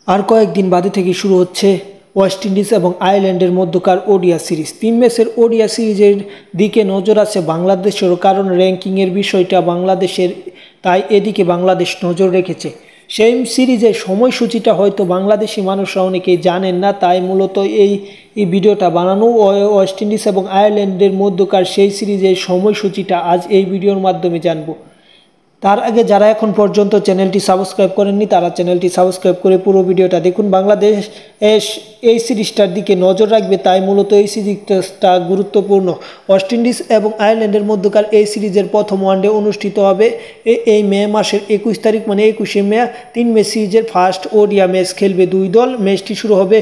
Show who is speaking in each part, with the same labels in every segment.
Speaker 1: আর কয়েকদিন বাদে থেকে শুরু হচ্ছে ওয়েস্ট ইন্ডিজ এবং আয়ারল্যান্ডের মধ্যকার ওডিআই সিরিজ। 3 ম্যাচের ওডিআই সিরিজের দিকে নজর আছে বাংলাদেশেরও, কারণ র্যাঙ্কিংয়ের বিষয়টা বাংলাদেশের, তাই এদিকে বাংলাদেশ নজর রেখেছে। সেই সিরিজের সময়সূচিটা হয়তো বাংলাদেশি মানুষরা অনেকেই জানেন না, তাই মূলত এই ভিডিওটা বানানো। ওয়েস্ট ইন্ডিজ এবং আয়ারল্যান্ডের মধ্যকার সেই সিরিজের সময়সূচিটা আজ এই ভিডিওর মাধ্যমে জানবো। তার আগে যারা এখন পর্যন্ত চ্যানেলটি সাবস্ক্রাইব করেননি তারা চ্যানেলটি সাবস্ক্রাইব করে পুরো ভিডিওটা দেখুন। বাংলাদেশ এই সিরিজটার দিকে নজর রাখবে, তাই মূলত এই সিরিজটা গুরুত্বপূর্ণ। ওয়েস্ট ইন্ডিজ এবং আয়ারল্যান্ডের মধ্যকার এই সিরিজের প্রথম ওয়ানডে অনুষ্ঠিত হবে এই মে মাসের 21 তারিখ, মানে 21শে মে। 3 ম্যাচ সিরিজের ফার্স্ট ওডিআই ম্যাচ খেলবে দুই দল। ম্যাচটি শুরু হবে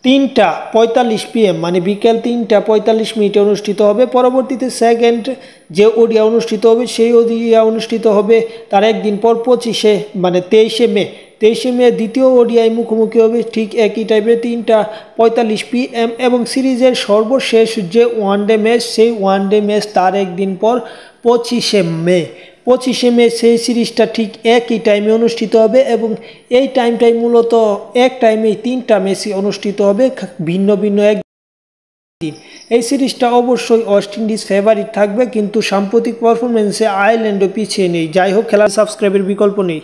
Speaker 1: 3টা 45 PM, মানে বিকেল 3টা 45 অনুষ্ঠিত হবে। পরবর্তীতে সেকেন্ড যে ওডিআই অনুষ্ঠিত হবে সেই ওডিআই অনুষ্ঠিত হবে তার একদিন পর 23শে মে। দ্বিতীয় ওডিআই মুখোমুখি হবে ঠিক একই টাইপে 3টা 45 PM, এবং সিরিজের সর্বশেষ যে ওয়ানডে ম্যাচ সেই ওয়ানডে ম্যাচ তার একদিন পর 25শে মে সেই সিরিজটা ঠিক একই টাইমে অনুষ্ঠিত হবে, এবং এই টাইমটাই মূলত এক টাইমেই 3টা ম্যাচই অনুষ্ঠিত হবে ভিন্ন ভিন্ন এক দিন। এই সিরিজটা অবশ্যই ওয়েস্ট ইন্ডিজ ফেভারিট থাকবে, কিন্তু সাম্প্রতিক পারফরমেন্সে আয়ারল্যান্ডও পিছিয়ে নেই। যাই হোক, খেলার সাবস্ক্রাইবের বিকল্প নেই।